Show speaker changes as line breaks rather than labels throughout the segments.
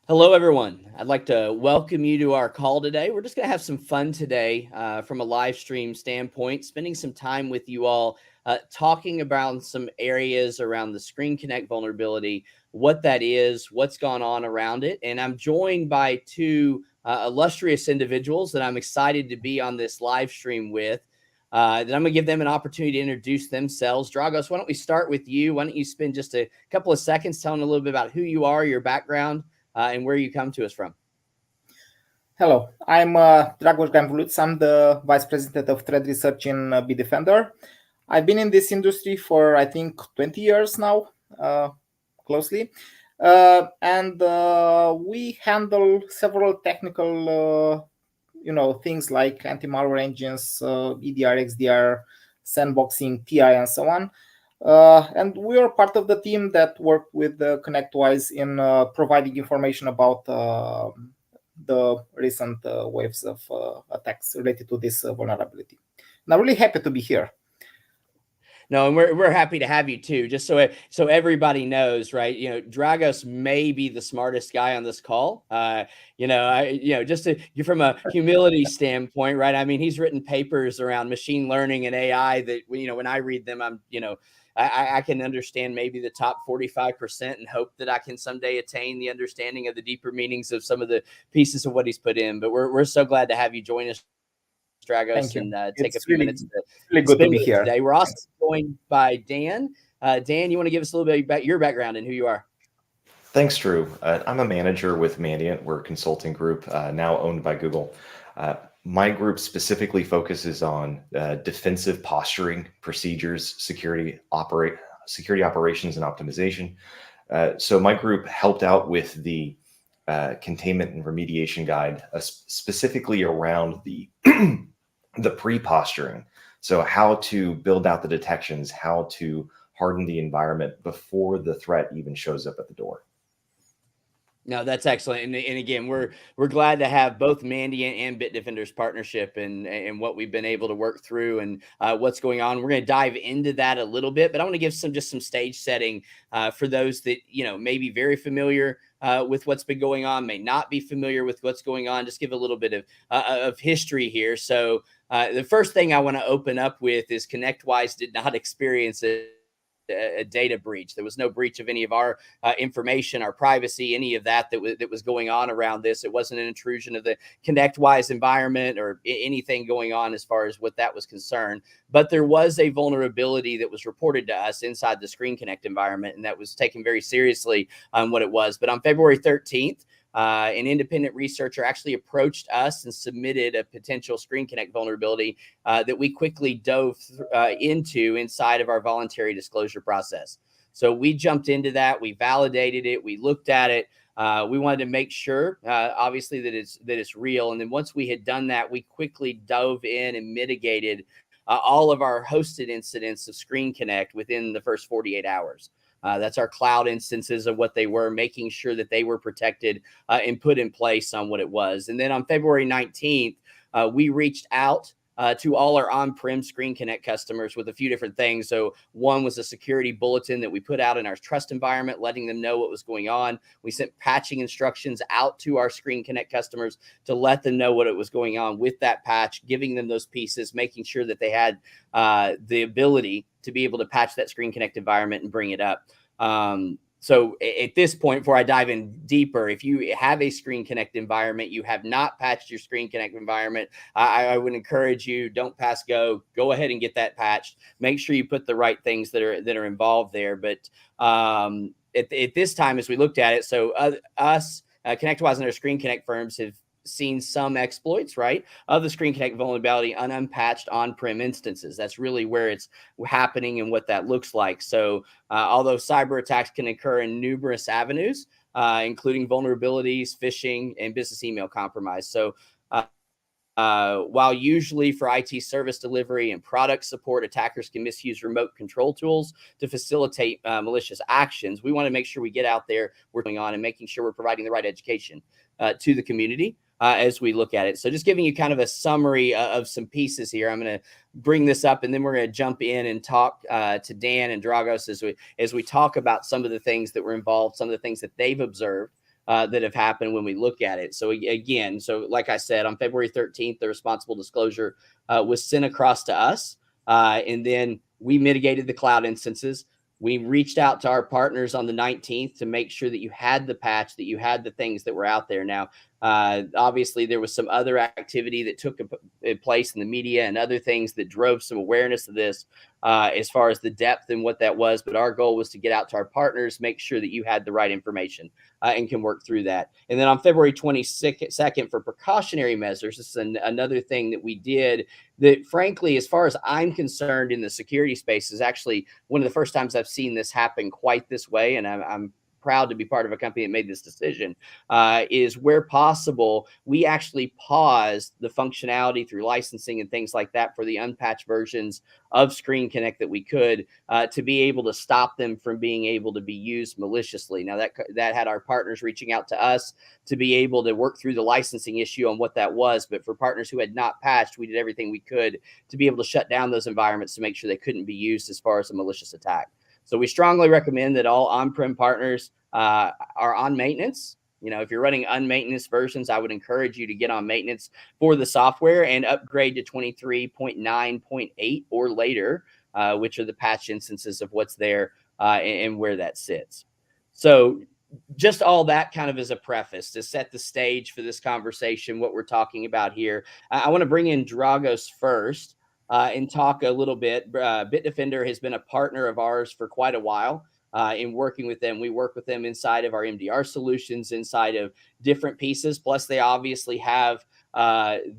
Hello, everyone. I'd like to welcome you to our call today. We're just going to have some fun today from a live stream standpoint, spending some time with you all, talking about some areas around the ScreenConnect vulnerability, what that is, what's gone on around it. And I'm joined by two illustrious individuals that I'm excited to be on this live stream with. Then I'm going to give them an opportunity to introduce themselves. Dragos, why don't we start with you? Why don't you spend just a couple of seconds telling a little bit about who you are, your background, and where you come to us from.
Hello, I'm Dragos Teodor. I'm the Vice President of Threat Research in Bitdefender. I've been in this industry for, I think, 20 years now, closely. And we handle several technical, things like anti-malware engines, EDR, XDR, sandboxing, TI, and so on. And we are part of the team that worked with ConnectWise in providing information about the recent waves of attacks related to this vulnerability. And I'm really happy to be here.
No, and we're happy to have you too. Just so everybody knows, right? Dragos may be the smartest guy on this call. Just from a humility standpoint, right? I mean, he's written papers around machine learning and AI that when I read them, I can understand maybe the top 45% and hope that I can someday attain the understanding of the deeper meanings of some of the pieces of what he's put in. But we're so glad to have you join us, Dragos, and take a few minutes to
really good to be here
today. We're also joined by Dan. Dan, you want to give us a little bit about your background and who you are?
Thanks, Drew. I'm a manager with Mandiant. We're a consulting group now owned by Google. My group specifically focuses on defensive posturing procedures, security operations, and optimization. So my group helped out with the containment and remediation guide, specifically around the the pre-posturing. So how to build out the detections, how to harden the environment before the threat even shows up at the door.
No, that's excellent. And again, we're glad to have both Mandiant and Bitdefender's partnership and what we've been able to work through and what's going on. We're going to dive into that a little bit, but I want to give some stage setting for those that may be very familiar with what's been going on, may not be familiar with what's going on. Just give a little bit of history here. So the first thing I want to open up with is ConnectWise did not experience a data breach. There was no breach of any of our information, our privacy, any of that was going on around this. It wasn't an intrusion of the ConnectWise environment or anything going on as far as what that was concerned. But there was a vulnerability that was reported to us inside the ScreenConnect environment, and that was taken very seriously on what it was. But on February 13th, an independent researcher actually approached us and submitted a potential ScreenConnect vulnerability that we quickly dove into inside of our voluntary disclosure process. So we jumped into that, we validated it, we looked at it. We wanted to make sure, obviously, that it's real. And then once we had done that, we quickly dove in and mitigated all of our hosted incidents of ScreenConnect within the first 48 hours. That's our cloud instances of what they were, making sure that they were protected and put in place on what it was. And then on February 19th, we reached out to all our on-prem ScreenConnect customers with a few different things. So one was a security bulletin that we put out in our trust environment, letting them know what was going on. We sent patching instructions out to our ScreenConnect customers to let them know what it was going on with that patch, giving them those pieces, making sure that they had the ability to be able to patch that ScreenConnect environment and bring it up. So at this point, before I dive in deeper, if you have a ScreenConnect environment, you have not patched your ScreenConnect environment, I would encourage you, don't pass go. Go ahead and get that patched. Make sure you put the right things that are involved there. But at this time, as we looked at it, so us, ConnectWise and our ScreenConnect firms have seen some exploits, right, of the ScreenConnect vulnerability on unpatched on-prem instances. That's really where it's happening and what that looks like. So although cyber attacks can occur in numerous avenues, including vulnerabilities, phishing, and business email compromise. So while usually for IT service delivery and product support, attackers can misuse remote control tools to facilitate malicious actions, we want to make sure we get out there, we're going on and making sure we're providing the right education to the community as we look at it. So just giving you kind of a summary of some pieces here. I'm going to bring this up and then we're going to jump in and talk to Dan and Dragos as we talk about some of the things that were involved, some of the things that they've observed that have happened when we look at it. So again, so like I said, on February 13th, the responsible disclosure was sent across to us, and then we mitigated the cloud instances. We reached out to our partners on the 19th to make sure that you had the patch, that you had the things that were out there. Now, obviously, there was some other activity that took place in the media and other things that drove some awareness of this as far as the depth and what that was. But our goal was to get out to our partners, make sure that you had the right information and can work through that. And then on February 22nd, for precautionary measures, this is another thing that we did that, frankly, as far as I'm concerned in the security space, is actually one of the first times I've seen this happen quite this way. And I'm proud to be part of a company that made this decision, is where possible, we actually paused the functionality through licensing and things like that for the unpatched versions of ScreenConnect that we could, to be able to stop them from being able to be used maliciously. Now that had our partners reaching out to us to be able to work through the licensing issue on what that was. But for partners who had not patched, we did everything we could to be able to shut down those environments to make sure they couldn't be used as far as a malicious attack. So we strongly recommend that all on-prem partners are on maintenance. You know, if you're running unmaintenance versions, I would encourage you to get on maintenance for the software and upgrade to 23.9.8 or later, which are the patch instances of what's there and where that sits. So just all that kind of as a preface to set the stage for this conversation, what we're talking about here. I want to bring in Dragos first and talk a little bit. Bitdefender has been a partner of ours for quite a while. In working with them, we work with them inside of our MDR solutions, inside of different pieces. Plus, they obviously have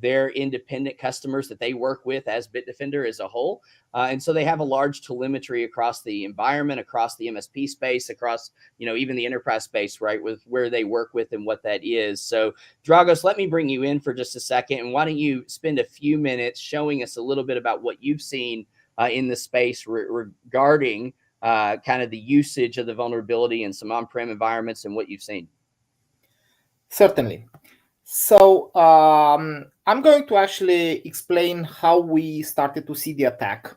their independent customers that they work with as Bitdefender as a whole. And so they have a large telemetry across the environment, across the MSP space, across, you know, even the enterprise space, right, with where they work with and what that is. So, Dragos, let me bring you in for just a second. And why don't you spend a few minutes showing us a little bit about what you've seen in the space regarding kind of the usage of the vulnerability in some on-prem environments and what you've seen.
Certainly. So I'm going to actually explain how we started to see the attack.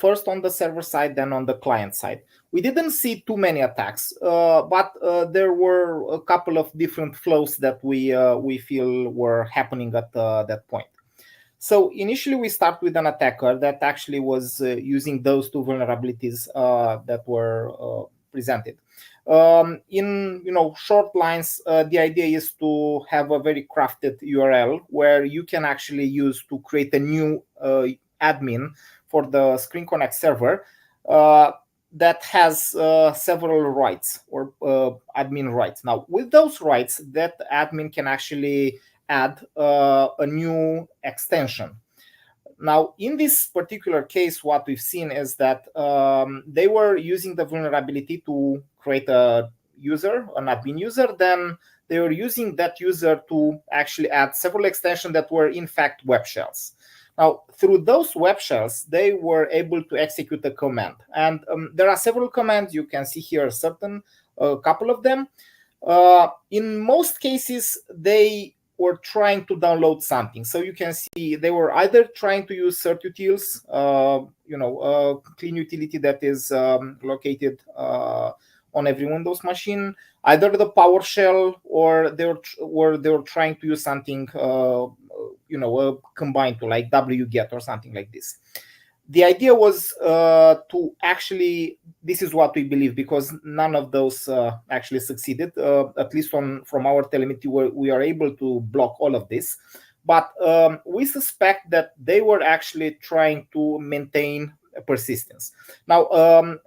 First on the server side, then on the client side. We didn't see too many attacks, but there were a couple of different flows that we feel were happening at that point. So initially, we start with an attacker that actually was using those two vulnerabilities that were presented. In short lines, the idea is to have a very crafted URL where you can actually use to create a new admin for the ScreenConnect server that has several rights or admin rights. Now, with those rights, that admin can actually add a new extension. Now, in this particular case, what we've seen is that they were using the vulnerability to create a user, an admin user. Then they were using that user to actually add several extensions that were, in fact, web shells. Now, through those web shells, they were able to execute a command. And there are several commands. You can see here a couple of them. In most cases, they were trying to download something. So you can see they were either trying to use certutils, a clean utility that is located on every Windows machine, either the PowerShell, or they were trying to use something, combined to like wget or something like this. The idea was to actually, this is what we believe, because none of those actually succeeded, at least from our telemetry, we are able to block all of this. But we suspect that they were actually trying to maintain persistence. Now,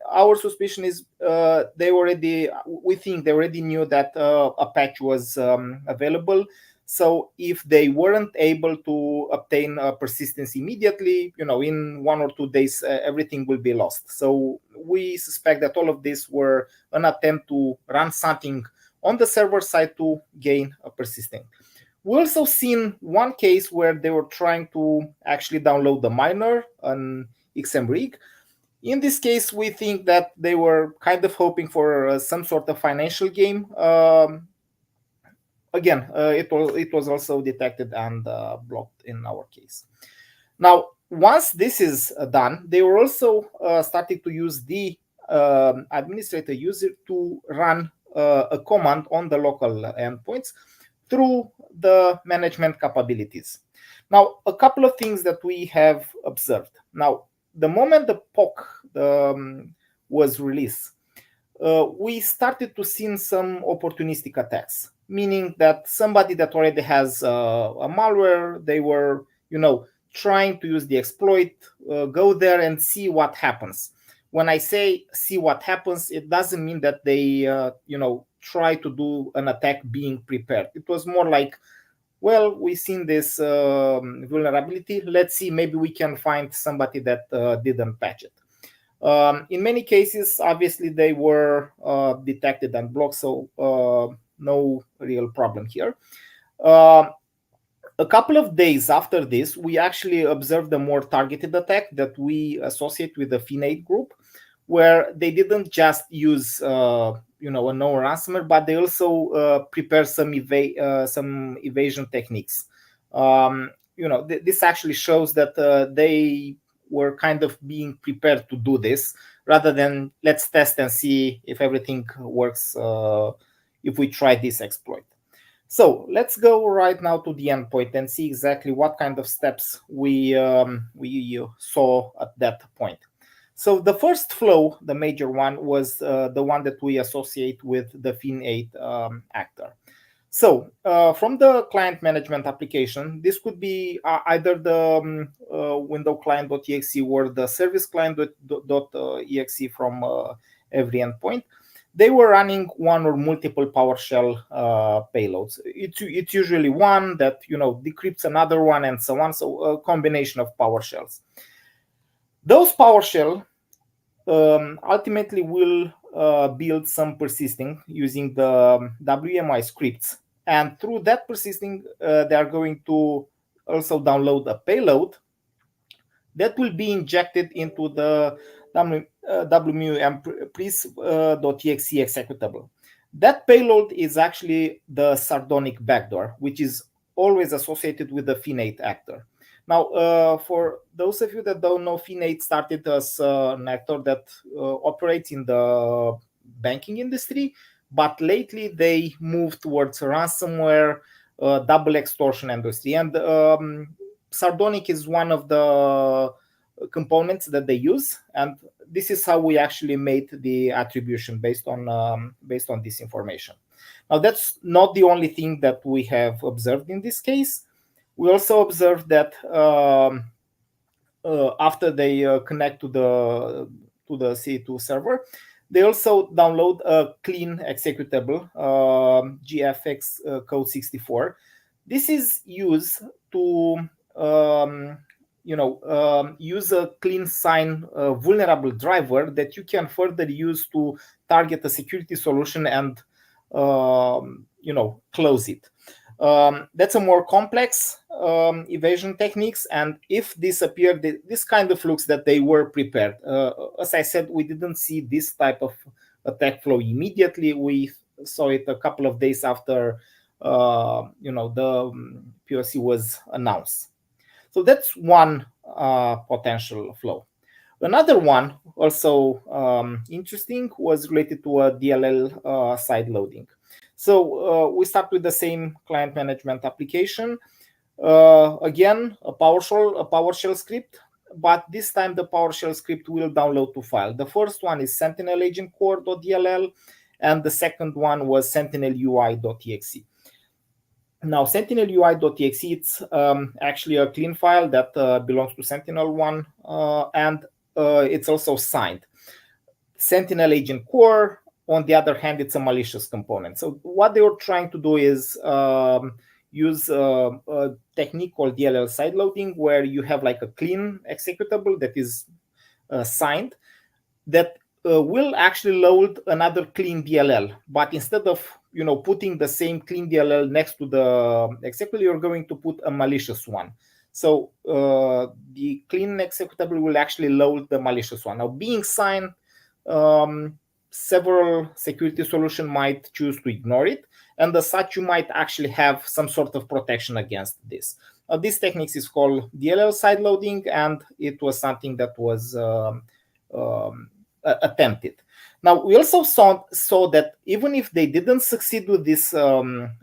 our suspicion is we think they already knew that a patch was available. So if they weren't able to obtain persistence immediately, in 1 or 2 days, everything will be lost. So we suspect that all of this were an attempt to run something on the server side to gain a persistent. We also seen one case where they were trying to actually download the miner, an XMRig. In this case, we think that they were kind of hoping for some sort of financial gain. Again, it was also detected and blocked in our case. Now, once this is done, they were also starting to use the administrator user to run a command on the local endpoints through the management capabilities. Now, a couple of things that we have observed. Now, the moment the POC was released, we started to see some opportunistic attacks, meaning that somebody that already has a malware, they were, trying to use the exploit, go there and see what happens. When I say see what happens, it doesn't mean that they, try to do an attack being prepared. It was more like, well, we've seen this vulnerability. Let's see, maybe we can find somebody that didn't patch it. In many cases, obviously, they were detected and blocked, so no real problem here. A couple of days after this, we actually observed a more targeted attack that we associate with the Fin8 group, where they didn't just use a known ransomware, but they also prepare some evasion techniques. This actually shows that they were kind of being prepared to do this, rather than let's test and see if everything works if we try this exploit. So let's go right now to the endpoint and see exactly what kind of steps we saw at that point. So the first flow, the major one, was the one that we associate with the Fin8 actor. So from the client management application, this could be either the window client.exe or the service client.exe from every endpoint. They were running one or multiple PowerShell payloads. It's usually one that decrypts another one and so on. So a combination of PowerShells. Those PowerShell ultimately will build some persisting using the WMI scripts, and through that persisting, they are going to also download a payload that will be injected into the wmpris.exe executable. That payload is actually the sardonic backdoor, which is always associated with the Fin8 actor. Now, for those of you that don't know, Fin8 started as an actor that operates in the banking industry, but lately they moved towards ransomware, double extortion industry, and sardonic is one of the components that they use, and this is how we actually made the attribution based on this information. Now, that's not the only thing that we have observed in this case. We also observed that after they connect to the C2 server, they also download a clean executable, GFX code 64. This is used to use a clean sign vulnerable driver that you can further use to target a security solution and close it. That's a more complex evasion techniques, and if this appeared, this kind of looks that they were prepared. As I said, we didn't see this type of attack flow immediately. We saw it a couple of days after the POC was announced. So that's one potential flow. Another one, also interesting, was related to a DLL side loading. So we start with the same client management application. Again, a PowerShell script, but this time the PowerShell script will download two files. The first one is Sentinel Agent Core.dll, and the second one was Sentinel UI.exe. Now, Sentinel UI.exe, it's actually a clean file that belongs to Sentinel-1, and it's also signed. Sentinel Agent Core, on the other hand, it's a malicious component. So what they were trying to do is use a technique called DLL sideloading, where you have like a clean executable that is signed, that will actually load another clean DLL. But instead of putting the same clean DLL next to the executable, you're going to put a malicious one. So the clean executable will actually load the malicious one. Now, being signed, several security solutions might choose to ignore it, and as such, you might actually have some sort of protection against this. This technique is called DLL sideloading, and it was something that was attempted. Now, we also saw that even if they didn't succeed with this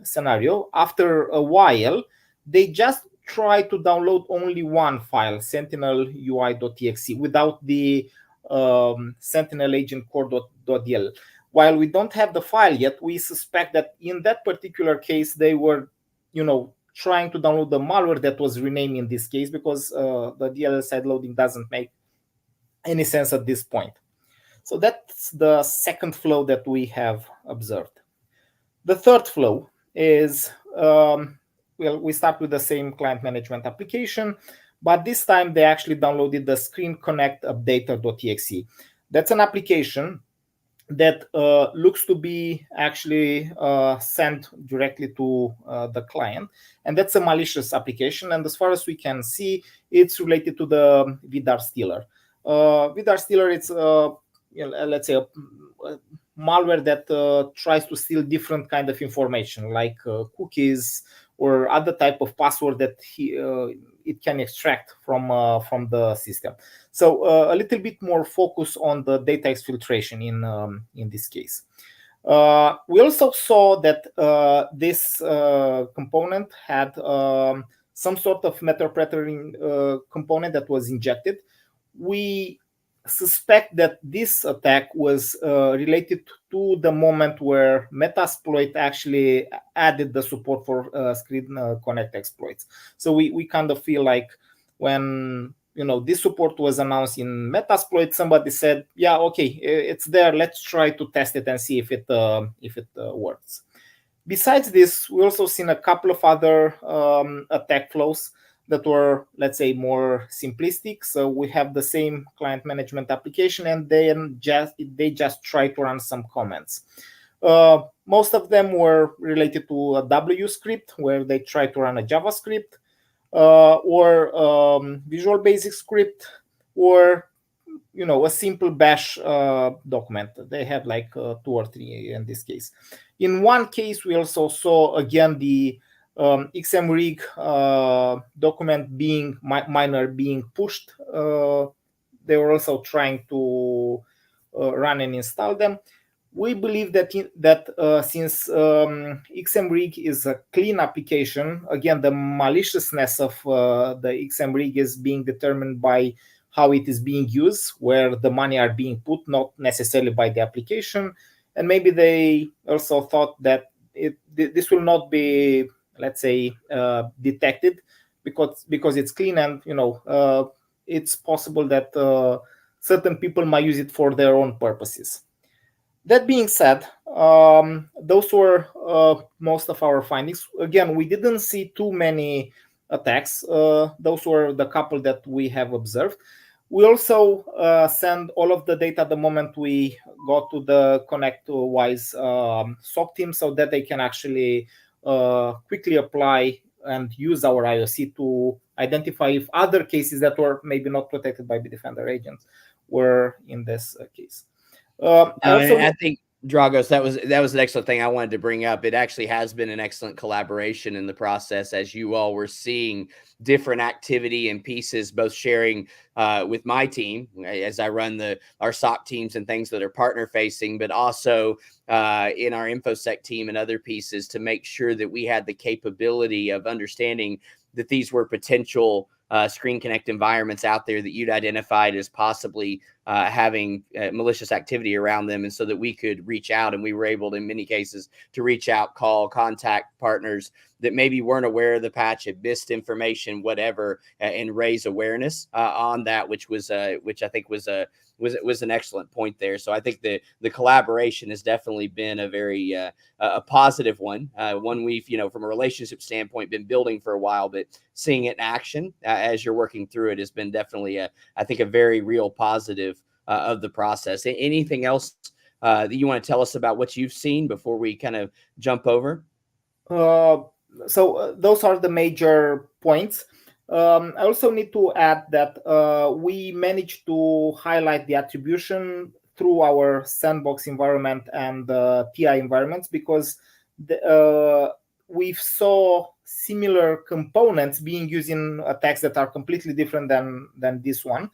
scenario, after a while, they just try to download only one file, sentinel-ui.exe, without the sentinel agent core.dl. While we don't have the file yet, we suspect that in that particular case, they were, trying to download the malware that was renamed in this case, because the DLL side loading doesn't make any sense at this point. So that's the second flow that we have observed. The third flow is, we start with the same client management application, but this time they actually downloaded the ScreenConnect updater.exe. That's an application that looks to be actually sent directly to the client, and that's a malicious application. And as far as we can see, it's related to the VDAR stealer. VDAR stealer, it's let's say a malware that tries to steal different kind of information, like cookies or other type of password that it can extract from the system. So a little bit more focus on the data exfiltration in this case. We also saw that this component had some sort of meta-prettering component that was injected. We suspect that this attack was related to the moment where Metasploit actually added the support for ScreenConnect exploits. So we kind of feel like when this support was announced in Metasploit, somebody said, yeah, okay, it's there, let's try to test it and see if it works. Besides this, we also seen a couple of other attack flows that were, let's say, more simplistic. So we have the same client management application, and then they just try to run some comments. Most of them were related to a W script, where they try to run a JavaScript, or Visual Basic script, or a simple bash document. They have like 2 or 3 in this case. In one case, we also saw again the XMRig document being miner being pushed. They were also trying to run and install them. We believe that since XMRig is a clean application, again, the maliciousness of the XMRig is being determined by how it is being used, where the money are being put, not necessarily by the application. And maybe they also thought that this will not be, let's say, detected because it's clean, and it's possible that certain people might use it for their own purposes. That being said, those were most of our findings. Again, we didn't see too many attacks. Those were the couple that we have observed. We also send all of the data the moment we go to the ConnectWise SOC team, so that they can actually quickly apply and use our IOC to identify if other cases that were maybe not protected by Bitdefender agents were in this case.
I think, Dragos, that was an excellent thing I wanted to bring up. It actually has been an excellent collaboration in the process, as you all were seeing different activity and pieces, both sharing with my team as I run our SOC teams and things that are partner facing, but also in our InfoSec team and other pieces, to make sure that we had the capability of understanding that these were potential ScreenConnect environments out there that you'd identified as possibly having malicious activity around them, and so that we could reach out, and we were able, in many cases, to reach out, call, contact partners that maybe weren't aware of the patch, had missed information, whatever, and raise awareness on that, which I think was an excellent point there. So I think the collaboration has definitely been a very a positive one, one we've, from a relationship standpoint, been building for a while, but seeing it in action as you're working through it has been definitely I think a very real positive of the process. Anything else that you want to tell us about what you've seen before we kind of jump over?
So those are the major points. I also need to add that we managed to highlight the attribution through our sandbox environment and TI environments, because we saw similar components being used in attacks that are completely different than this one.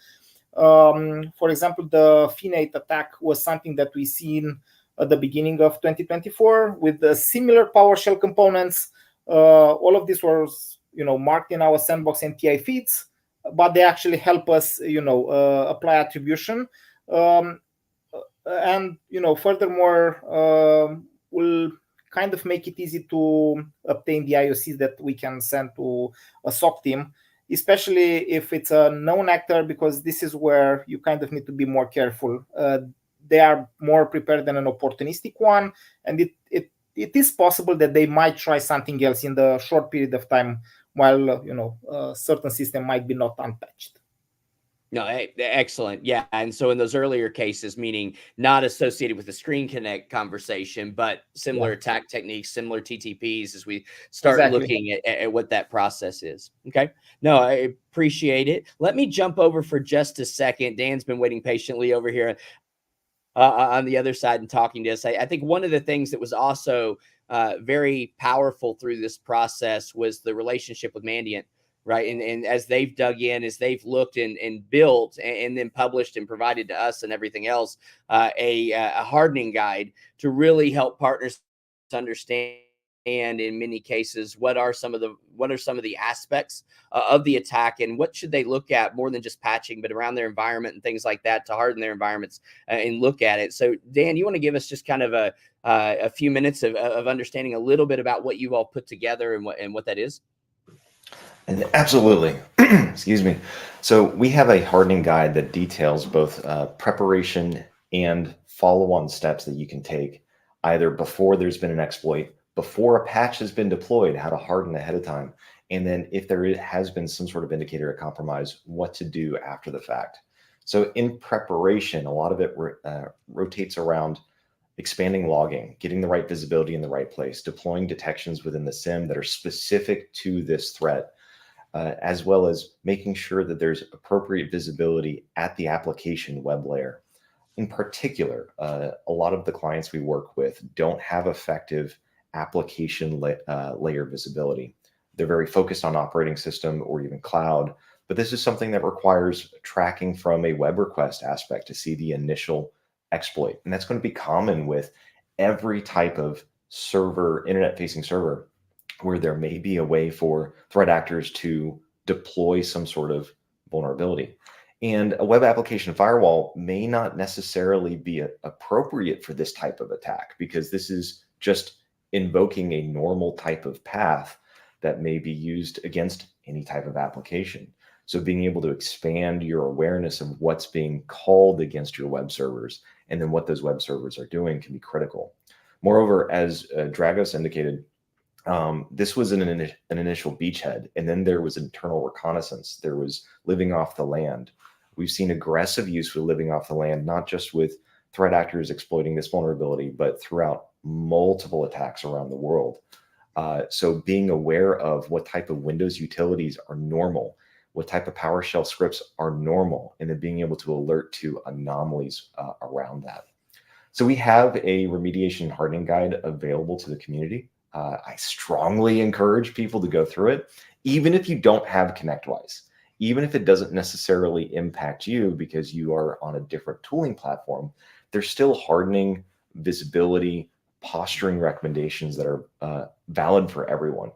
For example, the Finate attack was something that we seen at the beginning of 2024 with the similar PowerShell components. All of this was, marked in our sandbox NTI feeds, but they actually help us, apply attribution. And furthermore, will kind of make it easy to obtain the IOCs that we can send to a SOC team, especially if it's a known actor, because this is where you kind of need to be more careful. They are more prepared than an opportunistic one, and it is possible that they might try something else in the short period of time, while a certain system might be not untouched.
No, excellent. Yeah. And so in those earlier cases, meaning not associated with the ScreenConnect conversation, but similar attack techniques, similar TTPs as we start looking at what that process is. Okay. No, I appreciate it. Let me jump over for just a second. Dan's been waiting patiently over here on the other side and talking to us. I think one of the things that was also very powerful through this process was the relationship with Mandiant. Right. And as they've dug in, as they've looked and built and then published and provided to us and everything else, a hardening guide to really help partners understand, and in many cases, what are some of the aspects of the attack, and what should they look at more than just patching, but around their environment and things like that to harden their environments and look at it. So Dan, you want to give us just kind of a few minutes of understanding a little bit about what you've all put together and what that is?
Absolutely. Excuse me. So we have a hardening guide that details both preparation and follow-on steps that you can take either before there's been an exploit, before a patch has been deployed, how to harden ahead of time, and then if there has been some sort of indicator of compromise, what to do after the fact. So in preparation, a lot of it rotates around expanding logging, getting the right visibility in the right place, deploying detections within the SIEM that are specific to this threat, as well as making sure that there's appropriate visibility at the application web layer. In particular, a lot of the clients we work with don't have effective application layer visibility. They're very focused on operating system or even cloud, but this is something that requires tracking from a web request aspect to see the initial exploit. And that's going to be common with every type of server, internet-facing server, where there may be a way for threat actors to deploy some sort of vulnerability. And a web application firewall may not necessarily be appropriate for this type of attack, because this is just invoking a normal type of path that may be used against any type of application. So being able to expand your awareness of what's being called against your web servers and then what those web servers are doing can be critical. Moreover, as Dragos indicated, this was an initial beachhead, and then there was internal reconnaissance. There was living off the land. We've seen aggressive use for living off the land, not just with threat actors exploiting this vulnerability, but throughout multiple attacks around the world. So being aware of what type of Windows utilities are normal, what type of PowerShell scripts are normal, and then being able to alert to anomalies around that. So we have a remediation hardening guide available to the community. I strongly encourage people to go through it, even if you don't have ConnectWise, even if it doesn't necessarily impact you because you are on a different tooling platform. There's still hardening, visibility, posturing recommendations that are valid for everyone.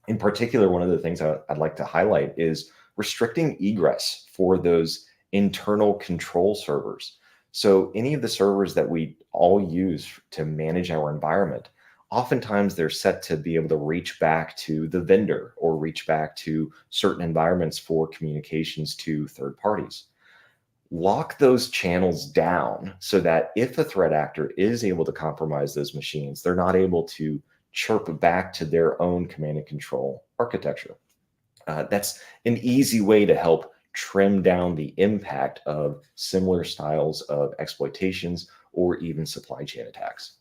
In particular, one of the things I'd like to highlight is restricting egress for those internal control servers. So any of the servers that we all use to manage our environment, oftentimes they're set to be able to reach back to the vendor or reach back to certain environments for communications to third parties. Lock those channels down so that if a threat actor is able to compromise those machines, they're not able to chirp back to their own command and control architecture. That's an easy way to help trim down the impact of similar styles of exploitations or even supply chain attacks.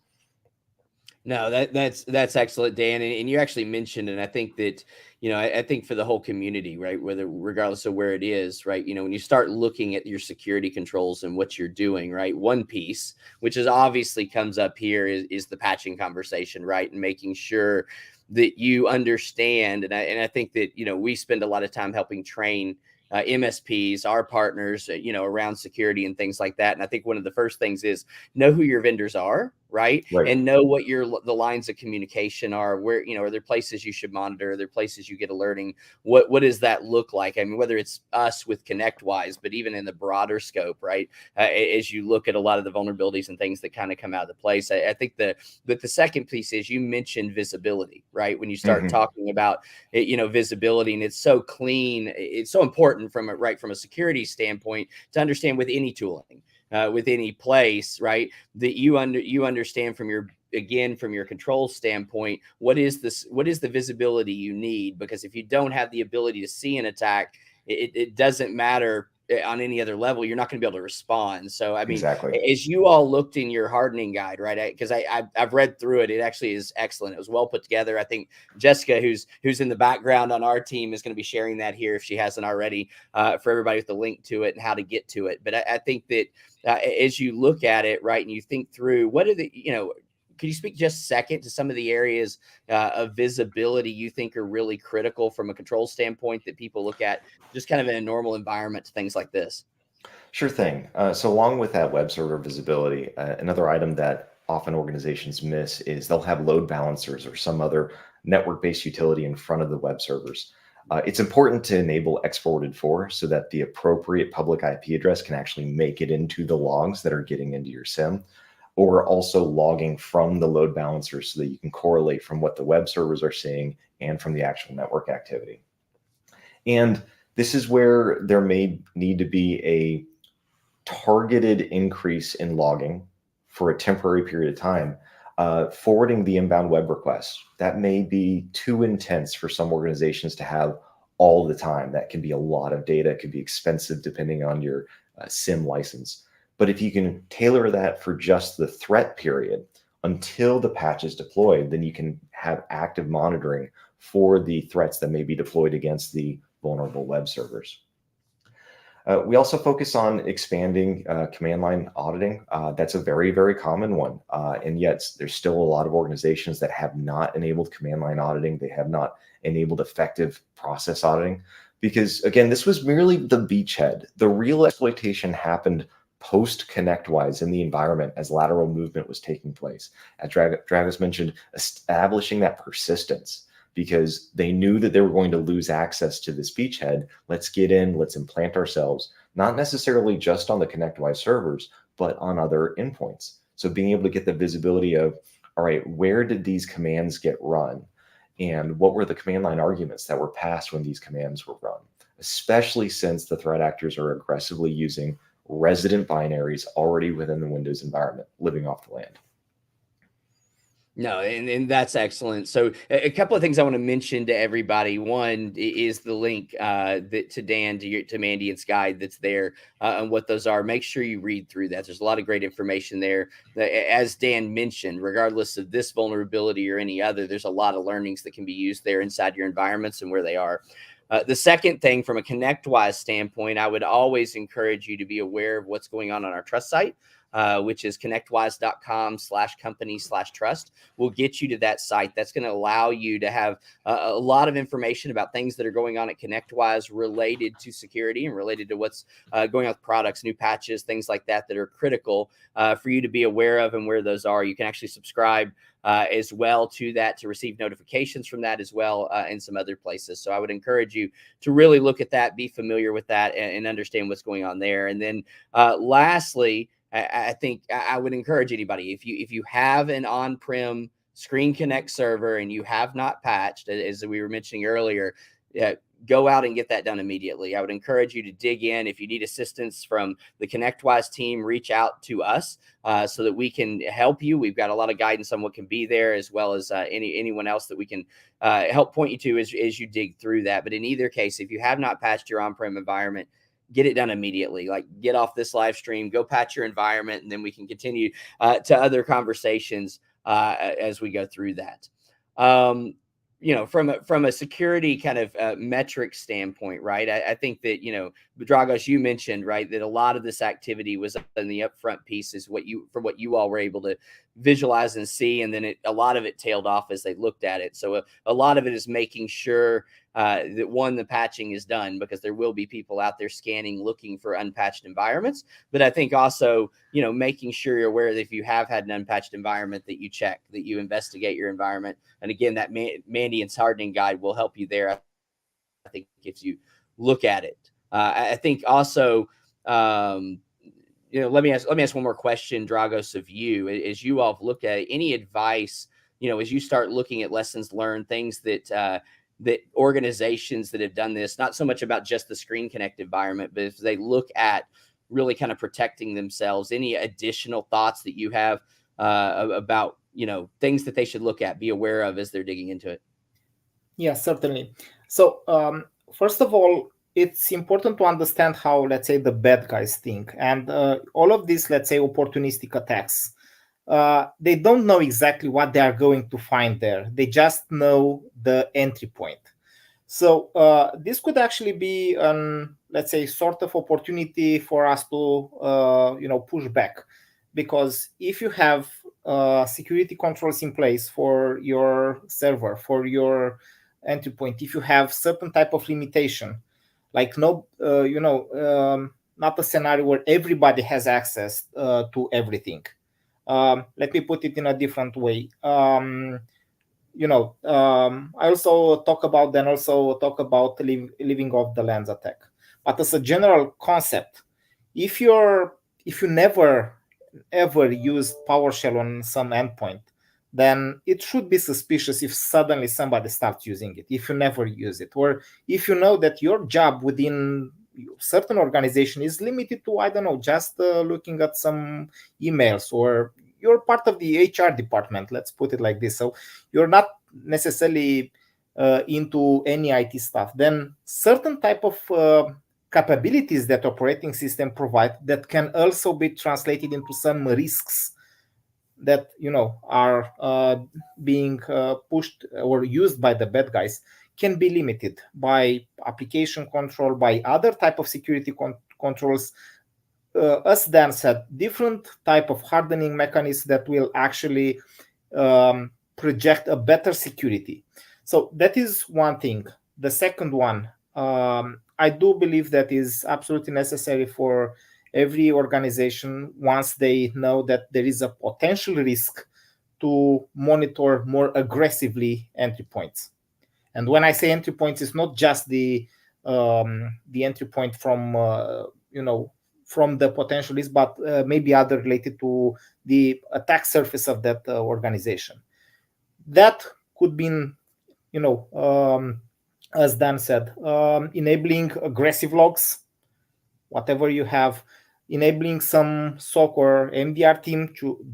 No, that's excellent, Dan. And you actually mentioned, and I think that, I think for the whole community, right, regardless of where it is, right, when you start looking at your security controls and what you're doing, right, one piece, which is obviously comes up here is the patching conversation, right, and making sure that you understand. And I think that, we spend a lot of time helping train MSPs, our partners, around security and things like that. And I think one of the first things is know who your vendors are, right? And know what the lines of communication are. Where, are there places you should monitor? Are there places you get alerting? What does that look like? I mean, whether it's us with ConnectWise, but even in the broader scope, right? As you look at a lot of the vulnerabilities and things that kind of come out of the place, I think the second piece is you mentioned visibility, right? When you start talking about visibility, and it's so clean, it's so important from a security standpoint to understand with any tooling, with any place, right? That you understand from your control standpoint, what is the visibility you need? Because if you don't have the ability to see an attack, it doesn't matter on any other level, you're not going to be able to respond. So, I mean, as you all looked in your hardening guide, right? Because I've read through it. It actually is excellent. It was well put together. I think Jessica, who's in the background on our team, is going to be sharing that here if she hasn't already, for everybody, with the link to it and how to get to it. But I think that as you look at it, right, and you think through what are the, could you speak just a second to some of the areas of visibility you think are really critical from a control standpoint that people look at just kind of in a normal environment to things like this?
Sure thing. So along with that web server visibility, another item that often organizations miss is they'll have load balancers or some other network-based utility in front of the web servers. It's important to enable X-forwarded for so that the appropriate public IP address can actually make it into the logs that are getting into your SIEM, or also logging from the load balancer so that you can correlate from what the web servers are seeing and from the actual network activity. And this is where there may need to be a targeted increase in logging for a temporary period of time, forwarding the inbound web requests. That may be too intense for some organizations to have all the time. That can be a lot of data. It could be expensive depending on your SIEM license. But if you can tailor that for just the threat period until the patch is deployed, then you can have active monitoring for the threats that may be deployed against the vulnerable web servers. We also focus on expanding command line auditing. That's a very, very common one. And yet there's still a lot of organizations that have not enabled command line auditing. They have not enabled effective process auditing because, again, this was merely the beachhead. The real exploitation happened post ConnectWise in the environment as lateral movement was taking place. As Dragos mentioned, establishing that persistence, because they knew that they were going to lose access to this beachhead. Let's get in, let's implant ourselves, not necessarily just on the ConnectWise servers, but on other endpoints. So being able to get the visibility of, all right, where did these commands get run? And what were the command line arguments that were passed when these commands were run? Especially since the threat actors are aggressively using resident binaries already within the Windows environment, living off the land.
No, and that's excellent. So a couple of things I want to mention to everybody. One is the link to Dan, to Mandiant's guide that's there, and what those are. Make sure you read through that. There's a lot of great information there. As Dan mentioned, regardless of this vulnerability or any other, there's a lot of learnings that can be used there inside your environments and where they are. The second thing, from a ConnectWise standpoint, I would always encourage you to be aware of what's going on our trust site, which is connectwise.com/company/trust. We'll get you to that site. That's going to allow you to have a lot of information about things that are going on at ConnectWise related to security and related to what's going on with products, new patches, things like that that are critical for you to be aware of and where those are. You can actually subscribe as well to that to receive notifications from that as well, and some other places. So I would encourage you to really look at that, be familiar with that, and understand what's going on there. And then lastly, I think I would encourage anybody, if you have an on-prem ScreenConnect server and you have not patched, as we were mentioning earlier, go out and get that done immediately. I would encourage you to dig in. If you need assistance from the ConnectWise team, reach out to us so that we can help you. We've got a lot of guidance on what can be there, as well as anyone else that we can help point you to as you dig through that. But in either case, if you have not patched your on-prem environment, get it done immediately. Like, get off this live stream, go patch your environment, and then we can continue to other conversations as we go through that. From a security kind of metric standpoint, right? I think that, Dragos, you mentioned, right, that a lot of this activity was in the upfront pieces, what you all were able to visualize and see, and then a lot of it tailed off as they looked at it. So a lot of it is making sure that the patching is done, because there will be people out there scanning, looking for unpatched environments. But I think also, making sure you're aware that if you have had an unpatched environment, that you check, that you investigate your environment. And again, that Mandiant's hardening guide will help you there. I think if you look at it, I think also, let me ask one more question, Dragos, of you, as you all look at it, any advice, as you start looking at lessons learned, things that organizations that have done this, not so much about just the ScreenConnect environment, but if they look at really kind of protecting themselves, any additional thoughts that you have about, things that they should look at, be aware of as they're digging into it?
Yeah, certainly. So first of all, it's important to understand how, let's say, the bad guys think. And all of these, let's say, opportunistic attacks, they don't know exactly what they are going to find there. They just know the entry point. So this could actually be let's say, sort of opportunity for us to, push back. Because if you have security controls in place for your server, for your entry point, if you have certain type of limitation, like not a scenario where everybody has access to everything. Let me put it in a different way. I also talk about living off the lands attack. But as a general concept, if you never ever used PowerShell on some endpoint, then it should be suspicious if suddenly somebody starts using it, if you never use it, or if you know that your job within certain organization is limited to, I don't know, just looking at some emails, or you're part of the HR department, let's put it like this. So you're not necessarily into any IT stuff. Then certain type of capabilities that operating system provide that can also be translated into some risks that are being pushed or used by the bad guys can be limited by application control, by other type of security controls. As Dan said, different type of hardening mechanisms that will actually project a better security. So that is one thing. The second one, I do believe that is absolutely necessary for every organization, once they know that there is a potential risk, to monitor more aggressively entry points. And when I say entry points, it's not just the entry point from from the potential risk, but maybe other related to the attack surface of that organization. That could be, as Dan said, enabling aggressive logs, whatever you have, enabling some SOC or MDR team to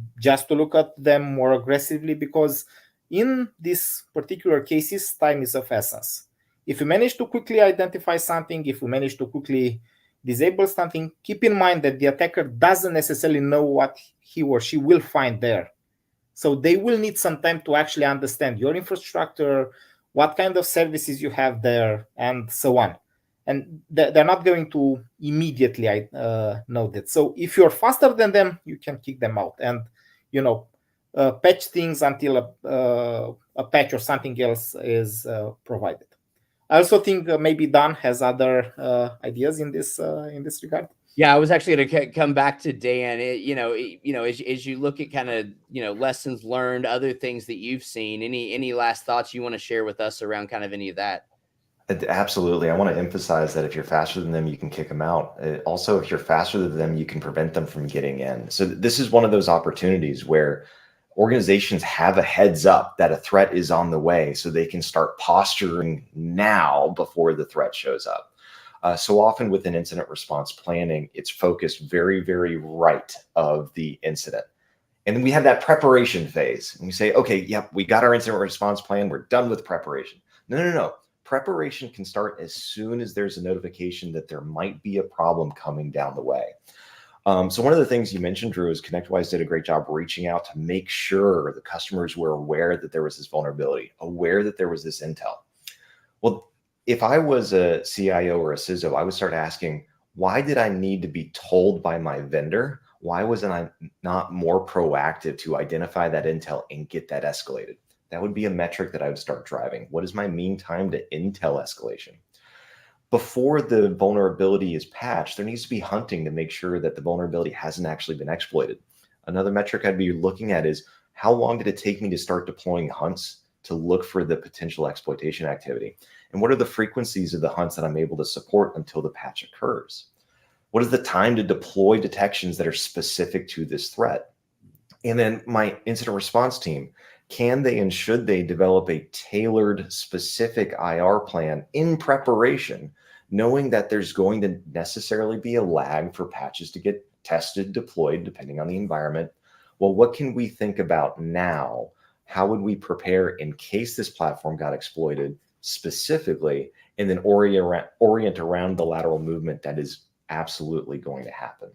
look at them more aggressively, because in these particular cases, time is of essence. If you manage to quickly identify something, if you manage to quickly disable something, keep in mind that the attacker doesn't necessarily know what he or she will find there. So they will need some time to actually understand your infrastructure, what kind of services you have there, and so on. And they're not going to immediately know that. So if you're faster than them, you can kick them out and, patch things until a patch or something else is provided. I also think maybe Dan has other ideas in this regard.
Yeah, I was actually going to come back to Dan. As you look at kind of lessons learned, other things that you've seen, any last thoughts you want to share with us around kind of any of that?
Absolutely. I want to emphasize that if you're faster than them, you can kick them out. Also, if you're faster than them, you can prevent them from getting in. So this is one of those opportunities where organizations have a heads up that a threat is on the way, so they can start posturing now before the threat shows up. So often with an incident response planning, it's focused very, very right of the incident. And then we have that preparation phase. And we say, okay, yep, we got our incident response plan. We're done with preparation. No. Preparation can start as soon as there's a notification that there might be a problem coming down the way. So one of the things you mentioned, Drew, is ConnectWise did a great job reaching out to make sure the customers were aware that there was this vulnerability, aware that there was this intel. Well, if I was a CIO or a CISO, I would start asking, why did I need to be told by my vendor? Why wasn't I not more proactive to identify that intel and get that escalated? That would be a metric that I would start driving. What is my mean time to intel escalation? Before the vulnerability is patched, there needs to be hunting to make sure that the vulnerability hasn't actually been exploited. Another metric I'd be looking at is how long did it take me to start deploying hunts to look for the potential exploitation activity? And what are the frequencies of the hunts that I'm able to support until the patch occurs? What is the time to deploy detections that are specific to this threat? And then my incident response team, can they and should they develop a tailored, specific IR plan in preparation, knowing that there's going to necessarily be a lag for patches to get tested, deployed, depending on the environment? Well, what can we think about now? How would we prepare in case this platform got exploited specifically, and then orient around the lateral movement that is absolutely going to happen?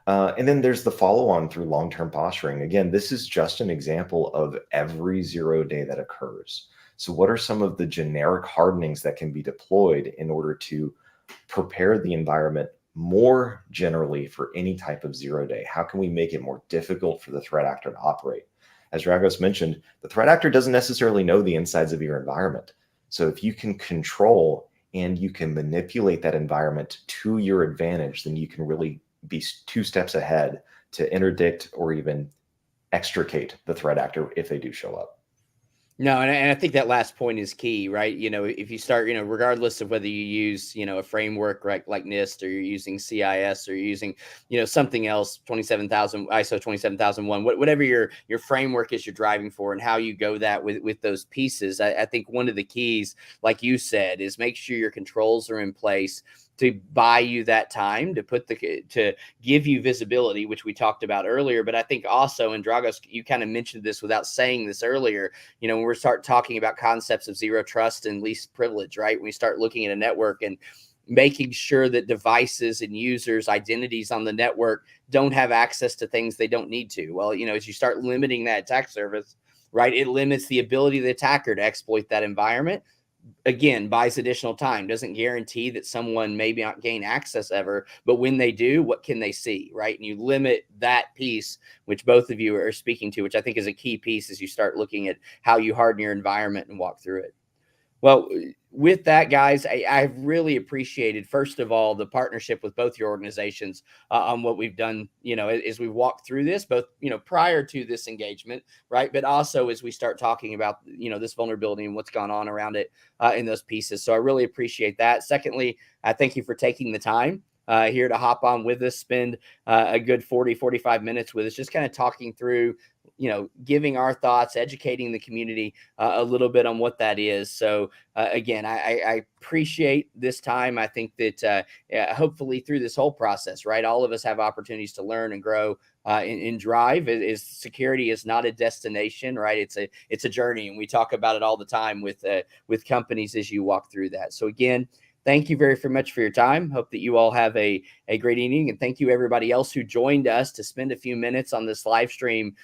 And then there's the follow-on through long-term posturing. Again, this is just an example of every 0 day that occurs. So what are some of the generic hardenings that can be deployed in order to prepare the environment more generally for any type of 0 day? How can we make it more difficult for the threat actor to operate? As Dragos mentioned, the threat actor doesn't necessarily know the insides of your environment. So if you can control and you can manipulate that environment to your advantage, then you can really be 2 steps ahead to interdict or even extricate the threat actor if they do show up.
No, and I think that last point is key, right? If you start, regardless of whether you use, a framework like NIST, or you're using CIS, or you're using, something else, 27,000 ISO 27001, whatever your framework is you're driving for, and how you go that with those pieces. I think one of the keys, like you said, is make sure your controls are in place to buy you that time to give you visibility, which we talked about earlier. But I think also, and Dragos, you kind of mentioned this without saying this earlier, when we start talking about concepts of zero trust and least privilege, right? When we start looking at a network and making sure that devices and users' identities on the network don't have access to things they don't need to. Well, as you start limiting that attack surface, right, it limits the ability of the attacker to exploit that environment. Again, buys additional time, doesn't guarantee that someone maybe not gain access ever, but when they do, what can they see, right? And you limit that piece, which both of you are speaking to, which I think is a key piece as you start looking at how you harden your environment and walk through it. Well, with that, guys, I've really appreciated, first of all, the partnership with both your organizations on what we've done, as we walk through this, both, prior to this engagement, right? But also as we start talking about, this vulnerability and what's gone on around it in those pieces. So I really appreciate that. Secondly, I thank you for taking the time here to hop on with us, spend a good 45 minutes with us, just kind of talking through, giving our thoughts, educating the community a little bit on what that is. So again, I appreciate this time. I think that hopefully through this whole process, right, all of us have opportunities to learn and grow in drive. Security is not a destination, right? It's a journey, and we talk about it all the time with companies as you walk through that. So again, thank you very much for your time. Hope that you all have a great evening. And thank you everybody else who joined us to spend a few minutes on this live stream,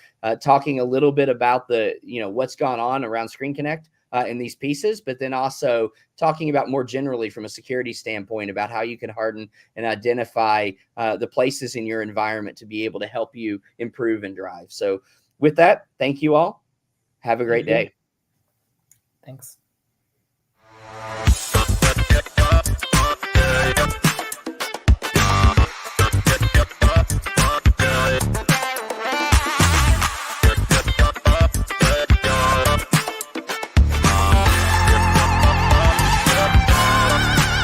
talking a little bit about what's gone on around ScreenConnect in these pieces, but then also talking about more generally from a security standpoint about how you can harden and identify the places in your environment to be able to help you improve and drive. So with that, thank you all. Have a great day.
Thanks.